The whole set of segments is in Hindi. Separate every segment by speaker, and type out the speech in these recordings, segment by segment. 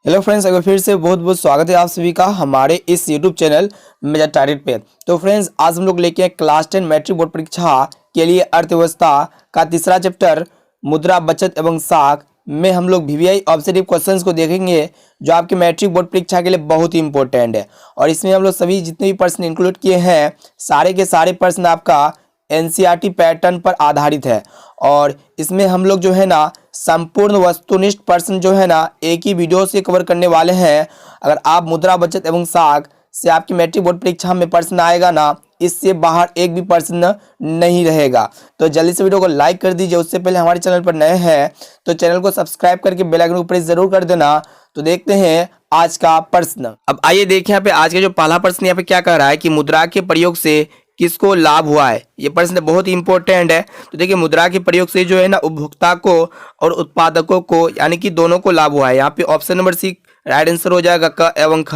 Speaker 1: हेलो फ्रेंड्स, एक बार फिर से बहुत बहुत स्वागत है आप सभी का हमारे इस यूट्यूब चैनल मेजर टारगेट पे। तो फ्रेंड्स, आज हम लोग लेके आए क्लास 10 मैट्रिक बोर्ड परीक्षा के लिए अर्थव्यवस्था का तीसरा चैप्टर मुद्रा, बचत एवं साख में हम लोग वीवीआई ऑब्जेक्टिव क्वेश्चंस को देखेंगे, जो आपके मैट्रिक बोर्ड परीक्षा के लिए बहुत ही इंपॉर्टेंट है। और इसमें हम लोग सभी जितने भी प्रश्न इंक्लूड किए हैं, सारे के सारे प्रश्न आपका एनसीईआरटी पैटर्न पर आधारित है। और इसमें हम लोग जो है ना संपूर्ण वस्तुनिष्ठ प्रश्न जो है ना एक ही वीडियो से कवर करने वाले हैं। अगर आप मुद्रा, बचत एवं साख से आपकी मैट्रिक बोर्ड परीक्षा में प्रश्न आएगा ना, इससे बाहर एक भी प्रश्न नहीं रहेगा। तो जल्दी से वीडियो को लाइक कर दीजिए। उससे पहले हमारे चैनल पर नए हैं तो चैनल को सब्सक्राइब करके बेल आइकन को प्रेस जरूर कर देना। तो देखते हैं आज का प्रश्न। अब आइए देखें यहाँ पे आज का जो पहला प्रश्न यहाँ पे क्या कह रहा है कि मुद्रा के प्रयोग से किसको लाभ हुआ है। ये प्रश्न बहुत ही इंपॉर्टेंट है। तो देखिए, मुद्रा के प्रयोग से जो है ना उपभोक्ता को और उत्पादकों को यानी कि दोनों को लाभ हुआ है। यहाँ पे option number C right answer हो जाएगा, क एवं ख।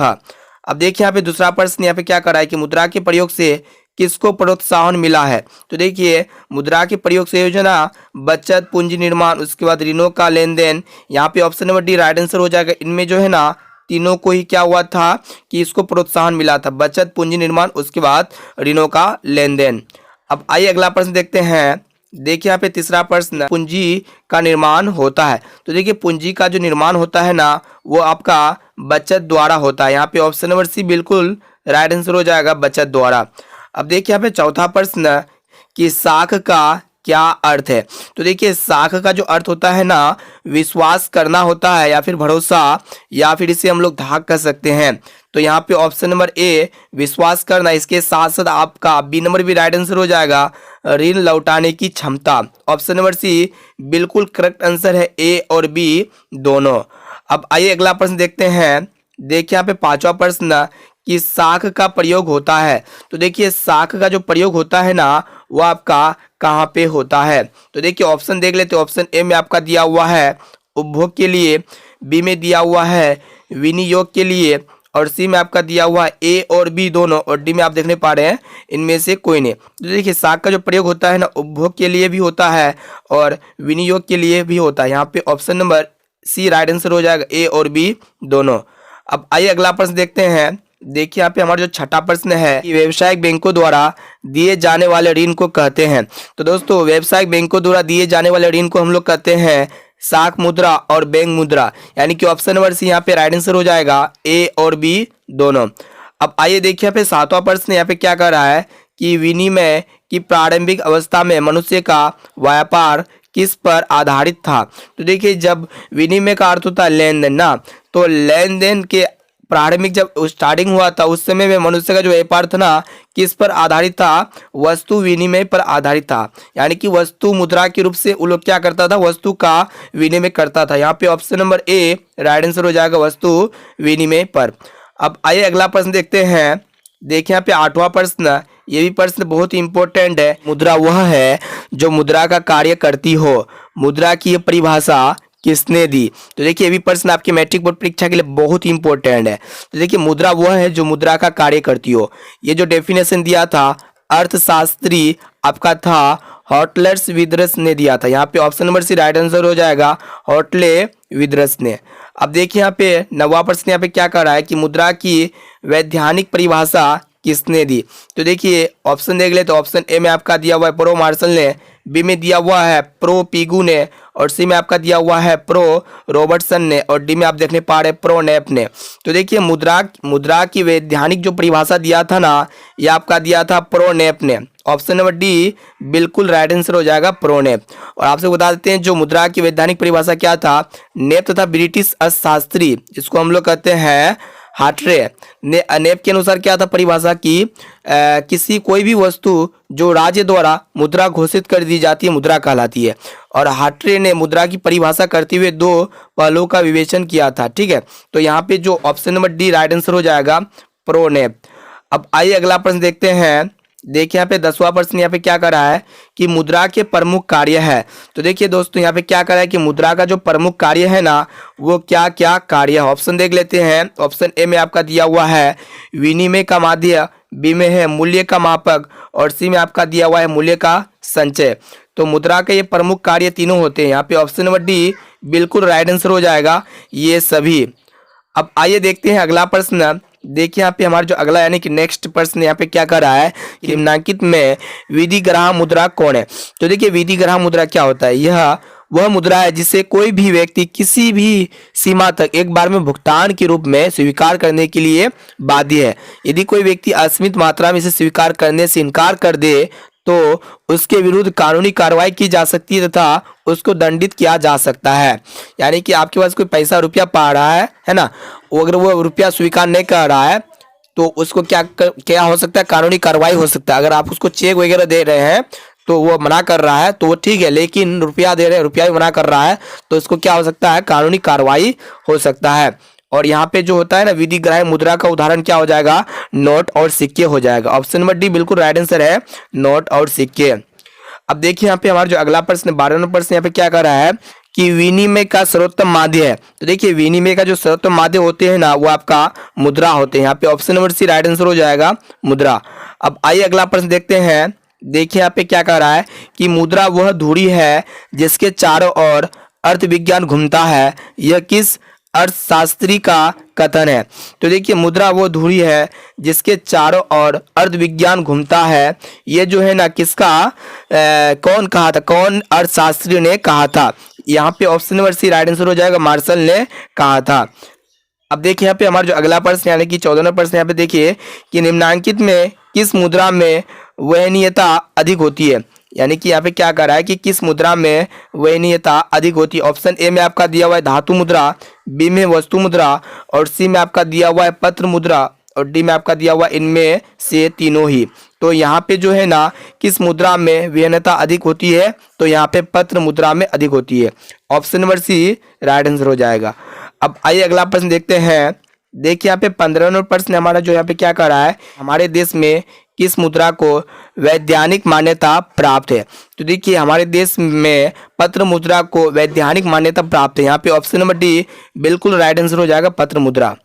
Speaker 1: अब देखिए यहाँ पे दूसरा प्रश्न यहाँ पे क्या कर रहा है कि मुद्रा के प्रयोग से किसको प्रोत्साहन मिला है। तो देखिए, मुद्रा के प्रयोग से योजना बचत, पूंजी निर्माण, उसके बाद ऋणों का लेन देन। यहाँ पे option number D right answer हो जाएगा। इनमें जो है ना तीनों को ही क्या हुआ था कि इसको प्रोत्साहन मिला था, बचत, पूंजी निर्माण, उसके बाद ऋणों का लेन देन। अब आइए अगला प्रश्न देखते हैं। देखिए यहाँ पे तीसरा प्रश्न, पूंजी का निर्माण होता है। तो देखिए, पूंजी का जो निर्माण होता है ना वो आपका बचत द्वारा होता है। यहाँ पे ऑप्शन नंबर सी बिल्कुल राइट आंसर हो जाएगा, बचत द्वारा। अब देखिए यहाँ पे चौथा प्रश्न कि साख का क्या अर्थ है। तो देखिए, साख का जो अर्थ होता है ना विश्वास करना होता है, या फिर भरोसा, या फिर इसे हम लोग धाक कर सकते हैं। तो यहाँ पे ऑप्शन नंबर ए विश्वास करना, इसके साथ साथ आपका बी नंबर भी राइट आंसर हो जाएगा, ऋण लौटाने की क्षमता। ऑप्शन नंबर सी बिल्कुल करेक्ट आंसर है, ए और बी दोनों। अब आइए अगला प्रश्न देखते हैं। देखिए यहाँ पे पांचवा प्रश्न कि साख का प्रयोग होता है। तो देखिए, साख का जो प्रयोग होता है ना वो आपका कहाँ पे होता है। तो देखिए, ऑप्शन देख लेते हैं। ऑप्शन ए में आपका दिया हुआ है उपभोग के लिए, बी में दिया हुआ है विनियोग के लिए, और सी में आपका दिया हुआ है ए और बी दोनों, और डी में आप देखने पा रहे हैं इनमें से कोई नहीं। तो देखिए, साख का जो प्रयोग होता है ना उपभोग के लिए भी होता है और विनियोग के लिए भी होता है। यहाँ पे option number C right answer हो जाएगा, ए और बी दोनों। अब आइए अगला प्रश्न देखते हैं। देखिए यहाँ पे हमारा जो छठा प्रश्न है कि व्यावसायिक बैंकों द्वारा दिए जाने वाले ऋण को कहते हैं। तो दोस्तों, व्यावसायिक बैंकों द्वारा दिए जाने वाले ऋण को हम लोग कहते हैं साख मुद्रा और बैंक मुद्रा, यानी कि ऑप्शन नंबर सी यहाँ पे राइट आंसर हो जाएगा, ए और बी दोनों। अब आइए देखिए यहाँ पे सातवां प्रश्न यहाँ पे क्या कर रहा है कि विनिमय की प्रारंभिक अवस्था में मनुष्य का व्यापार किस पर आधारित था। तो देखिए, जब विनिमय का अर्थ होता है लेन देन ना, तो लेन देन के प्रारंभिक जब स्टार्टिंग हुआ था उस समय में मनुष्य का जो व्यापार था ना किस पर आधारित था, वस्तु विनिमय पर आधारित था। यानी कि वस्तु मुद्रा के रूप से वो लोग क्या करता था, वस्तु का विनिमय करता था। यहाँ पे option number A right answer हो जाएगा, वस्तु विनिमय पर। अब आइए अगला प्रश्न देखते हैं। देखिए यहाँ पे आठवां प्रश्न, ये भी प्रश्न बहुत ही इंपॉर्टेंट है। मुद्रा वह है जो मुद्रा का कार्य करती हो, मुद्रा की ये परिभाषा किसने दी। तो देखिए, ये भी प्रश्न आपके मैट्रिक बोर्ड परीक्षा के लिए बहुत ही इंपॉर्टेंट है। तो देखिए, मुद्रा वह है जो मुद्रा का कार्य करती हो, ये जो डेफिनेशन दिया था अर्थशास्त्री आपका था हॉटलर्स विदरस ने दिया था। यहाँ पे option number C right answer हो जाएगा, हॉटले विदरस ने। अब देखिए यहाँ पे नवा प्रश्न यहाँ पे क्या कर रहा है कि मुद्रा की वैधानिक परिभाषा किसने दी। तो देखिए, ऑप्शन देख ले तो ऑप्शन ए में आपका दिया हुआ है प्रो मार्शल ने, बी में दिया हुआ है प्रो पीगू ने, और सी में आपका दिया हुआ है प्रो रॉबर्टसन ने, और डी में आप देखने पा रहे प्रो नेप ने। तो देखिए, मुद्रा की वैधानिक जो परिभाषा दिया था ना ये आपका दिया था प्रो नेप ने। ऑप्शन नंबर डी बिल्कुल राइट आंसर हो जाएगा, प्रो नेप। और आपसे बता देते हैं जो मुद्रा की वैधानिक परिभाषा क्या था, नेप तथा ब्रिटिश अर्थशास्त्री इसको हम लोग कहते हैं हार्ट्रे ने नेप के अनुसार क्या था परिभाषा की किसी कोई भी वस्तु जो राज्य द्वारा मुद्रा घोषित कर दी जाती है मुद्रा कहलाती है। और हार्ट्रे ने मुद्रा की परिभाषा करते हुए दो पहलुओं का विवेचन किया था। ठीक है, तो यहाँ पे जो option number D right answer हो जाएगा, प्रो नेप। अब आइए अगला प्रश्न देखते हैं। देखिए यहाँ पे 10वां प्रश्न यहाँ पे क्या कर रहा है कि मुद्रा के प्रमुख कार्य है। तो देखिए दोस्तों, यहाँ पे क्या कर रहा है कि मुद्रा का जो प्रमुख कार्य है ना वो क्या क्या कार्य है। ऑप्शन देख लेते हैं। ऑप्शन ए में आपका दिया हुआ है विनिमय का माध्य, बी में है मूल्य का मापक, और सी में आपका दिया हुआ है मूल्य का संचय। तो मुद्रा के ये प्रमुख कार्य तीनों होते हैं। यहाँ पे ऑप्शन नंबर डी बिल्कुल राइट आंसर हो जाएगा, ये सभी। अब आइए देखते हैं अगला प्रश्न। देखिए यहाँ पे हमारा जो अगला यानी कि नेक्स्ट प्रश्न यहाँ पे क्या कर रहा है कि निम्नलिखित में विधिग्राह मुद्रा कौन है। तो देखिए विधिग्राह मुद्रा क्या होता है, यह वह मुद्रा है जिसे कोई भी व्यक्ति किसी भी सीमा तक एक बार में भुगतान के रूप में स्वीकार करने के लिए बाध्य है। यदि कोई व्यक्ति असीमित मात्रा में इसे स्वीकार करने से इनकार कर दे तो उसके विरुद्ध कानूनी कार्रवाई की जा सकती है तथा उसको दंडित किया जा सकता है। यानी कि आपके पास कोई पैसा रुपया पा रहा है ना, अगर वो रुपया स्वीकार नहीं कर रहा है तो उसको क्या हो सकता है, कानूनी कार्रवाई हो सकता है। अगर आप उसको चेक वगैरह दे रहे हैं तो वो मना कर रहा है तो वो ठीक है, लेकिन रुपया दे रहे हैं, रुपया भी मना कर रहा है तो उसको क्या हो सकता है, कानूनी कार्रवाई हो सकता है। और यहाँ पे जो होता है ना विधिग्राह्य मुद्रा का उदाहरण क्या हो जाएगा, नोट और सिक्के हो जाएगा। ऑप्शन नंबर डी बिल्कुल राइट आंसर है, नोट और सिक्के। अब देखिए यहाँ पे हमारा जो अगला प्रश्न 12वां प्रश्न यहाँ पे क्या कर रहा है कि विनिमय का सर्वोत्तम माध्य है। तो देखिए विनिमय का जो सर्वोत्तम माध्य होते हैं ना वो आपका मुद्रा होते हैं। यहाँ पे option number C right answer हो जाएगा, मुद्रा। अब आइए अगला प्रश्न देखते हैं। देखिए यहाँ पे क्या कह रहा है कि मुद्रा वह धुरी है जिसके चारों ओर अर्थ विज्ञान घूमता है, यह किस अर्थशास्त्री का कथन है। तो देखिए मुद्रा वो धुरी है जिसके चारों ओर अर्थ विज्ञान घूमता है, ये जो है ना किसका कौन कहा था, कौन अर्थशास्त्री ने कहा था। यहाँ पे option number C right answer हो जाएगा, मार्शल ने कहा था। अब देखिए यहाँ पे हमारा जो अगला प्रश्न यानी कि 14वां प्रश्न यहाँ पे देखिए कि निम्नलिखित में किस मुद्रा में वहनीयता अधिक होती है। यानी कि यहाँ पे क्या कर रहा है कि किस मुद्रा में वहनीयता अधिक होती है। ऑप्शन ए में आपका दिया हुआ है धातु मुद्रा, बी में वस्तु मुद्रा और सी में आपका दिया हुआ है पत्र मुद्रा और डी में आपका दिया हुआ इनमें से तीनों ही। तो यहाँ पे जो है ना किस मुद्रा में वहनीयता अधिक होती है, तो यहाँ पे पत्र मुद्रा में अधिक होती है। Option number C right answer हो जाएगा। अब आइए अगला प्रश्न देखते हैं। देखिए यहाँ पे 15वां प्रश्न हमारा जो यहाँ पे क्या कर रहा है, हमारे देश में किस मुद्रा को वैधानिक मान्यता प्राप्त है। तो देखिए हमारे देश में पत्र मुद्रा को वैधानिक मान्यता प्राप्त है। यहाँ पे ऑप्शन नंबर डी बिल्कुल राइट आंसर हो जाएगा, पत्र मुद्रा।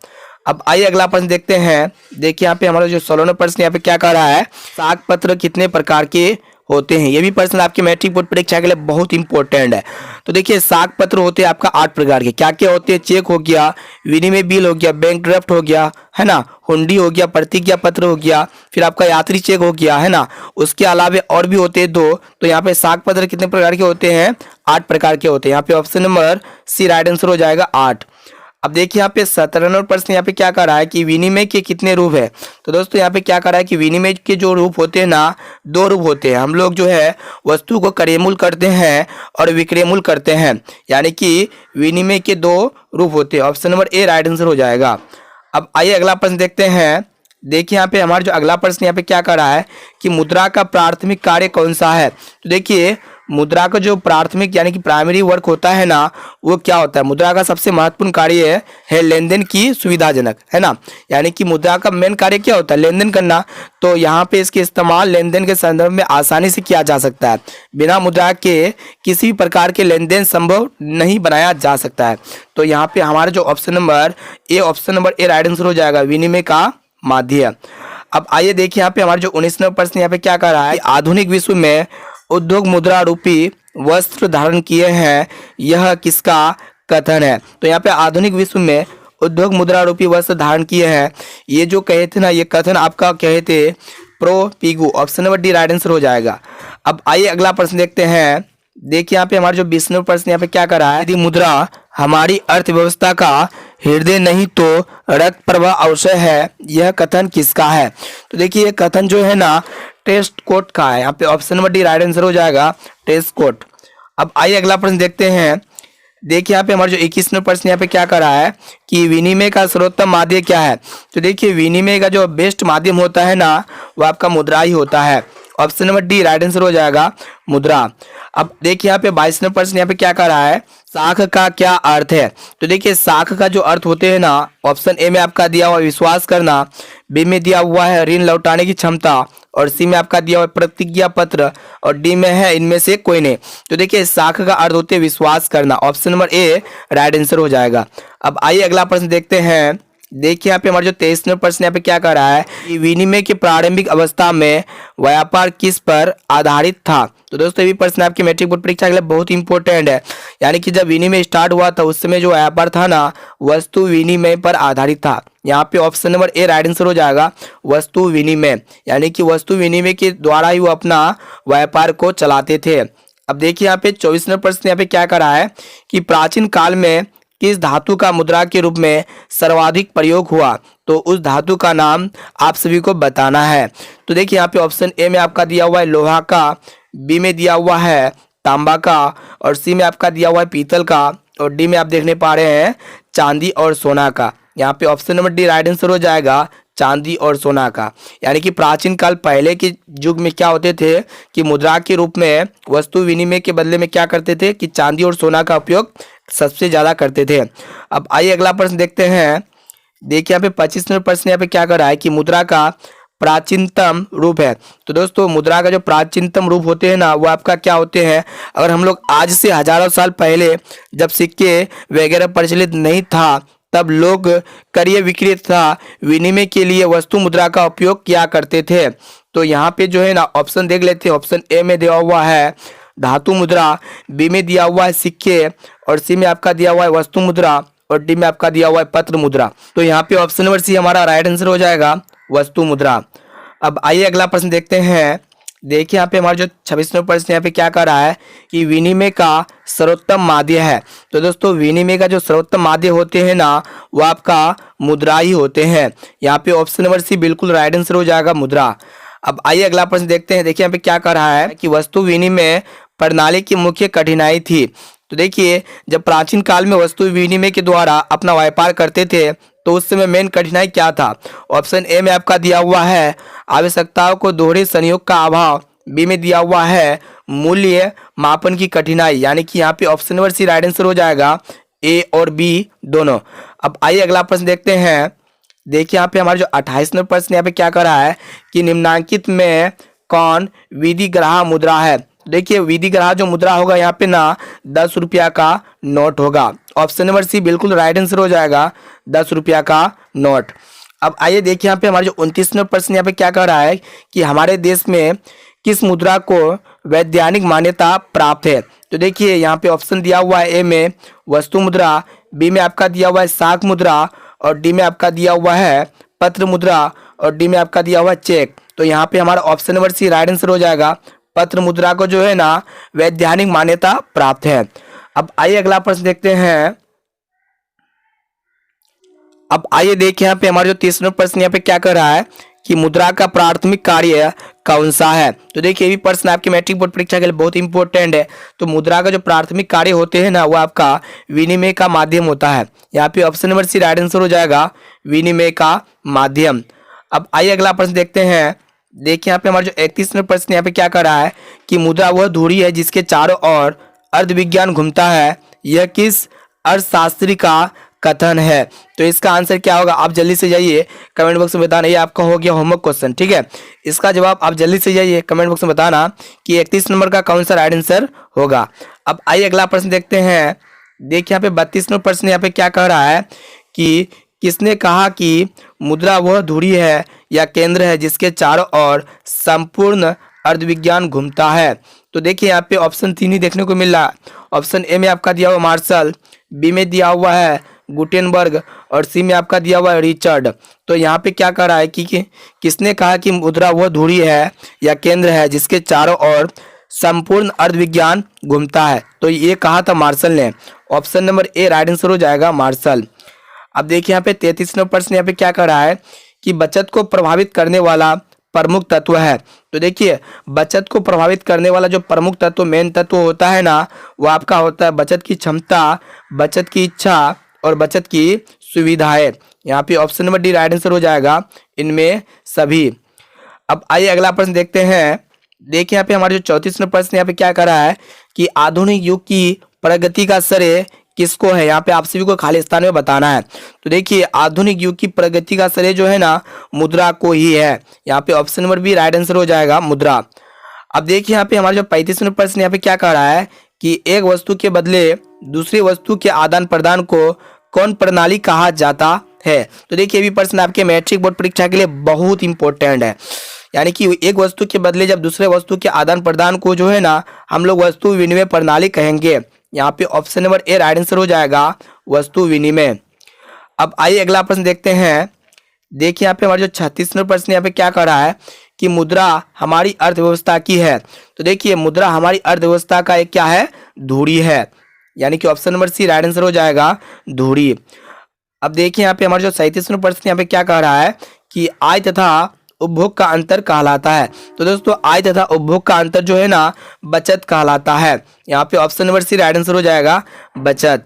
Speaker 1: अब आइए अगला प्रश्न देखते हैं। देखिए यहाँ पे हमारा जो 16वां प्रश्न यहाँ पे क्या कर रहा है, साख पत्र कितने प्रकार के होते हैं। ये भी प्रश्न आपके मैट्रिक बोर्ड परीक्षा के लिए बहुत इंपॉर्टेंट है। तो देखिए साख पत्र होते हैं आपका 8 प्रकार के। क्या क्या होते हैं, चेक हो गया, विनिमय बिल हो गया, बैंक ड्राफ्ट हो गया है ना, हुंडी हो गया, प्रतिज्ञा पत्र हो गया, फिर आपका यात्री चेक हो गया है ना। उसके अलावा और भी होते हैं 2। तो यहाँ पे साख पत्र कितने प्रकार के होते हैं, 8 प्रकार के होते हैं। यहाँ पे option number C right answer हो जाएगा, 8। अब देखिए यहाँ पे 17वां प्रश्न यहाँ पे क्या कर रहा है कि विनिमय के कितने रूप है। तो दोस्तों यहाँ पे क्या कर रहा है कि विनिमय के जो रूप होते हैं ना 2 रूप होते हैं। हम लोग जो है वस्तु को क्रयमूल्य करते हैं और विक्रयमूल्य करते हैं, यानी कि विनिमय के 2 रूप होते हैं। Option number A right answer हो जाएगा। अब आइए अगला प्रश्न देखते हैं। देखिए यहाँ पे हमारा जो अगला प्रश्न यहाँ पे क्या कर रहा है कि मुद्रा का प्राथमिक कार्य कौन सा है। तो देखिए मुद्रा का जो प्राथमिक यानी कि प्राइमरी वर्क होता है ना वो क्या होता है, मुद्रा का सबसे महत्वपूर्ण कार्य है लेन देन की सुविधाजनक है ना। यानी कि मुद्रा का मेन कार्य क्या होता है, लेन देन करना। तो यहाँ पे इसके इस्तेमाल लेन देन के संदर्भ में आसानी से किया जा सकता है। बिना मुद्रा के किसी भी प्रकार के लेन देन संभव नहीं बनाया जा सकता है। तो यहाँ पे हमारा जो option number A right answer हो जाएगा, विनिमय का माध्य। अब आइए देखिए यहाँ पे हमारा जो 19वां प्रश्न यहाँ पे क्या कर रहा है, आधुनिक विश्व में उद्योग मुद्रा रूपी वस्त्र धारण किए हैं, यह किसका कथन है। तो यहाँ पे आधुनिक विश्व में उद्योग मुद्रा रूपी वस्त्र धारण किए हैं, ये जो कहे थे ना ये कथन आपका कहे थे प्रोपिगु। Option number D right answer हो जाएगा। अब आइए अगला प्रश्न देखते हैं। देखिए यहाँ पे हमारा जो 20वां प्रश्न यहाँ पे क्या कर रहा है, यदि मुद्रा हमारी अर्थव्यवस्था का हृदय नहीं तो रक्त प्रवाह अवश्य है, यह कथन किसका है। तो देखिए ये कथन जो है ना टेस्ट कोट का है। यहाँ पे option number D right answer हो जाएगा, टेस्ट कोट। अब आइए अगला प्रश्न देखते हैं। देखिए यहाँ पे हमारा जो 21वां प्रश्न यहाँ पे क्या कर रहा है कि विनिमय का सर्वोत्तम माध्यम क्या है। तो देखिए विनिमय का जो बेस्ट माध्यम होता है ना वो आपका मुद्रा ही होता है। Option number D right answer हो जाएगा, मुद्रा। अब देखिए यहाँ पे 22वां प्रश्न यहाँ पे क्या कर रहा है, साख का क्या अर्थ है। तो देखिए साख का जो अर्थ होते हैं ना, ऑप्शन ए में आपका दिया हुआ विश्वास करना, बी में दिया हुआ है ऋण लौटाने की क्षमता और सी में आपका दिया हुआ प्रतिज्ञा पत्र और डी में है इनमें से कोई नहीं। तो देखिए साख का अर्थ होते हैं विश्वास करना। Option number A right answer हो जाएगा। अब आइए अगला प्रश्न देखते हैं। देखिए यहाँ पे हमारा जो 23 नंबर प्रश्न यहाँ पे क्या कर रहा है कि विनिमय की प्रारंभिक अवस्था में व्यापार किस पर आधारित था। तो दोस्तों ये भी प्रश्न आपकी मैट्रिक बोर्ड परीक्षा के लिए बहुत इंपॉर्टेंट है। यानी कि जब विनिमय स्टार्ट हुआ था उस समय जो व्यापार था ना वस्तु विनिमय पर आधारित था। यहाँ पे option number A right answer हो जाएगा, वस्तु विनिमय। यानी कि वस्तु विनिमय के द्वारा ही वो अपना व्यापार को चलाते थे। अब देखिए यहाँ पे 24 नंबर प्रश्न यहाँ पे क्या कर रहा है कि प्राचीन काल में किस धातु का मुद्रा के रूप में सर्वाधिक प्रयोग हुआ। तो उस धातु का नाम आप सभी को बताना है। तो देखिए यहाँ पे ऑप्शन ए में आपका दिया हुआ है लोहा का, बी में दिया हुआ है तांबा का, और सी में आपका दिया हुआ है पीतल का, और डी में आप देखने पा रहे हैं चांदी और सोना का। यहाँ पे option number D right answer हो जाएगा, चांदी और सोना का। यानी कि प्राचीन काल पहले के युग में क्या होते थे कि मुद्रा के रूप में वस्तु विनिमय के बदले में क्या करते थे कि चांदी और सोना का उपयोग सबसे ज्यादा करते थे। अब आइए अगला प्रश्न देखते हैं। देखिए यहाँ पे 25 नंबर प्रश्न यहाँ पे क्या कर रहा है कि मुद्रा का प्राचीनतम रूप है। तो दोस्तों मुद्रा का जो प्राचीनतम रूप होते हैं ना वो आपका क्या होते हैं। अगर हम लोग आज से हजारों साल पहले जब सिक्के वगैरह प्रचलित नहीं था तब लोग क्रय विक्रय तथा विनिमय के लिए वस्तु मुद्रा का उपयोग किया करते थे। तो यहाँ पे जो है ना ऑप्शन देख लेते हैं। ऑप्शन ए में दिया हुआ है धातु मुद्रा, बी में दिया हुआ है सिक्के, और सी में आपका दिया हुआ है वस्तु मुद्रा, और डी में आपका दिया हुआ है पत्र मुद्रा। तो यहाँ पे ऑप्शन नंबर सी हमारा राइट आंसर हो जाएगा, वस्तु मुद्रा। अब आइए अगला प्रश्न देखते हैं। देखिए यहाँ पे हमारा जो 26 नंबर प्रश्न यहाँ पे क्या कर रहा है कि विनिमय का सर्वोत्तम माध्य है। तो दोस्तों विनिमय का जो सर्वोत्तम माध्य होते हैं ना वो आपका मुद्रा ही होते हैं। यहाँ पे ऑप्शन नंबर सी बिल्कुल राइट आंसर हो जाएगा, मुद्रा। अब आइए अगला प्रश्न देखते हैं। देखिए यहाँ पे क्या कर रहा है कि वस्तु विनिमय प्रणाली की मुख्य कठिनाई थी। तो देखिए जब प्राचीन काल में वस्तु विनिमय के द्वारा अपना व्यापार करते थे तो उस समय मेन कठिनाई क्या था। ऑप्शन ए में आपका दिया हुआ है आवश्यकताओं को दोहरे संयोग का अभाव, बी में दिया हुआ है मूल्य मापन की कठिनाई। यानी कि यहाँ पे option number C right answer हो जाएगा, ए और बी दोनों। अब आइए अगला प्रश्न देखते हैं। देखिए यहाँ पे हमारा जो 28 नंबर प्रश्न यहाँ पे क्या कर रहा है कि निम्नांकित में कौन विधिग्राह मुद्रा है। देखिए विधिग्राह जो मुद्रा होगा यहाँ पे ना 10 रुपया का नोट होगा। ऑप्शन नंबर सी बिल्कुल राइट आंसर हो जाएगा, 10 रुपया का नोट। अब आइए देखिए यहाँ पे हमारे जो 29 नंबर प्रश्न यहाँ पे क्या कर रहा है कि हमारे देश में किस मुद्रा को वैज्ञानिक मान्यता प्राप्त है। तो देखिए यहाँ पे ऑप्शन दिया हुआ है ए में वस्तु मुद्रा, बी में आपका दिया हुआ है शाक मुद्रा, और डी में आपका दिया हुआ है पत्र मुद्रा, और डी में आपका दिया हुआ है चेक। तो यहाँ पे हमारा option number C right answer हो जाएगा, पत्र मुद्रा को जो है ना वैज्ञानिक मान्यता प्राप्त है। अब आइए अगला प्रश्न देखते हैं। अब आइए देखिए यहाँ पे हमारा जो 30 नंबर प्रश्न यहाँ पे क्या कर रहा है कि मुद्रा का प्राथमिक कार्य कौन सा है। तो देखिए ये भी प्रश्न आपके मैट्रिक बोर्ड परीक्षा के लिए बहुत इंपॉर्टेंट है। तो मुद्रा का जो प्राथमिक कार्य होते हैं ना वो आपका विनिमय का माध्यम होता है। यहाँ पे option number C right answer हो जाएगा, विनिमय का माध्यम। अब आइए अगला प्रश्न देखते हैं। देखिए यहाँ पे हमारा जो 31 नंबर प्रश्न यहाँ पे क्या कर रहा है कि मुद्रा वह धुरी है जिसके चारों ओर अर्ध विज्ञान घूमता है, यह किस अर्थशास्त्री का कथन है। तो इसका आंसर क्या होगा, आप जल्दी से जाइए कमेंट बॉक्स में बताना। ये आपका हो गया होमवर्क क्वेश्चन, ठीक है। इसका जवाब आप जल्दी से जाइए कमेंट बॉक्स में बताना कि 31 नंबर का कौन सा राइट आंसर होगा। अब आइए अगला प्रश्न देखते हैं। देखिए यहाँ पे 32 नंबर प्रश्न यहाँ पे क्या कह रहा है कि किसने कहा कि मुद्रा वह धुरी है या केंद्र है जिसके चारों ओर संपूर्ण अर्धविज्ञान घूमता है। तो देखिए यहाँ पे ऑप्शन 3 ही देखने को मिल रहा है। ऑप्शन ए में आपका दिया हुआ मार्शल, बी में दिया हुआ है गुटेनबर्ग, और सी में आपका दिया हुआ है रिचर्ड। तो यहाँ पे क्या कह रहा है कि किसने कहा कि मुद्रा वह धुरी है या केंद्र है जिसके चारों ओर संपूर्ण अर्धविज्ञान घूमता है। तो ये कहा था मार्शल ने। Option number A right answer हो जाएगा, मार्शल। अब देखिए यहाँ पे 33 नंबर प्रश्न यहाँ पे क्या कर रहा है कि बचत को प्रभावित करने वाला प्रमुख तत्व है। तो देखिए बचत को प्रभावित करने वाला जो प्रमुख तत्व मेन तत्व होता है ना वो आपका होता है बचत की क्षमता, बचत की इच्छा और बचत की सुविधाएं। यहाँ पे option number D right answer हो जाएगा, इनमें सभी। अब आइए अगला प्रश्न देखते हैं। देखिए यहाँ पे हमारे जो 34 नंबर प्रश्न यहाँ पे क्या कर रहा है कि आधुनिक युग की प्रगति का श्रेय किसको है। यहाँ पे आप सभी को खाली स्थान में बताना है। तो देखिए आधुनिक युग की प्रगति का श्रेय जो है ना मुद्रा को ही है। यहाँ पे option number B right answer हो जाएगा, मुद्रा। अब देखिए यहाँ पे हमारे जो 35 नंबर प्रश्न यहाँ पे क्या कह रहा है कि एक वस्तु के बदले दूसरी वस्तु के आदान प्रदान को कौन प्रणाली कहा जाता है। तो देखिए ये भी प्रश्न आपके मैट्रिक बोर्ड परीक्षा के लिए बहुत इंपॉर्टेंट है। यानी कि एक वस्तु के बदले जब दूसरे वस्तु के आदान प्रदान को जो है ना हम लोग वस्तु विनिमय प्रणाली कहेंगे। यहाँ पे option number A right answer हो जाएगा वस्तु विनिमय। अब आइए अगला प्रश्न देखते हैं। देखिए यहाँ पे हमारा जो 36 नंबर प्रश्न यहाँ पे क्या कर रहा है कि मुद्रा हमारी अर्थव्यवस्था की है। तो देखिए मुद्रा हमारी अर्थव्यवस्था का एक क्या है, धुरी है। यानी कि option number C right answer हो जाएगा धुरी। अब देखिए यहाँ पे हमारा जो 37 नंबर प्रश्न यहाँ पे क्या कह रहा है कि आय तथा उपभोग का अंतर कहलाता है। तो दोस्तों आय तथा उपभोग का अंतर जो है ना बचत कहलाता है। यहाँ पे option number C right answer हो जाएगा बचत।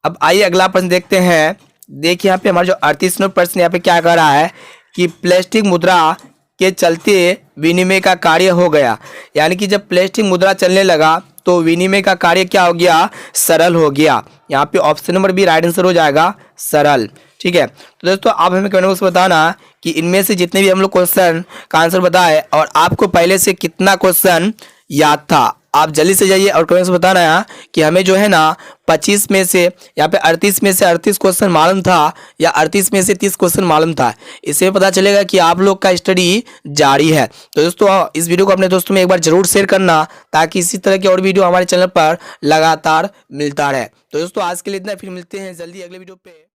Speaker 1: अब आइए अगला प्रश्न देखते हैं। देखिए यहाँ पे हमारा जो 38 नंबर प्रश्न यहाँ पे क्या कह रहा है कि प्लास्टिक मुद्रा के चलते विनिमय का कार्य हो गया। यानी कि जब प्लास्टिक मुद्रा चलने लगा तो विनिमय का कार्य क्या हो गया, सरल हो गया। यहाँ पे option number B right answer हो जाएगा सरल। ठीक है, तो दोस्तों आप हमें कमेंट बॉक्स में बताना कि इनमें से जितने भी हम लोग क्वेश्चन का आंसर बताए और आपको पहले से कितना क्वेश्चन याद था। आप जल्दी से जाइए और कमेंट्स में बताना है कि हमें जो है ना 25 में से यहाँ पे 38 में से 38 क्वेश्चन मालूम था या 38 में से 30 क्वेश्चन मालूम था। इससे पता चलेगा कि आप लोग का स्टडी जारी है। तो दोस्तों इस वीडियो को अपने दोस्तों में एक बार जरूर शेयर करना ताकि इसी तरह की और वीडियो हमारे चैनल पर लगातार मिलता रहे। तो दोस्तों आज के लिए इतना, फिर मिलते हैं जल्दी अगले वीडियो पे।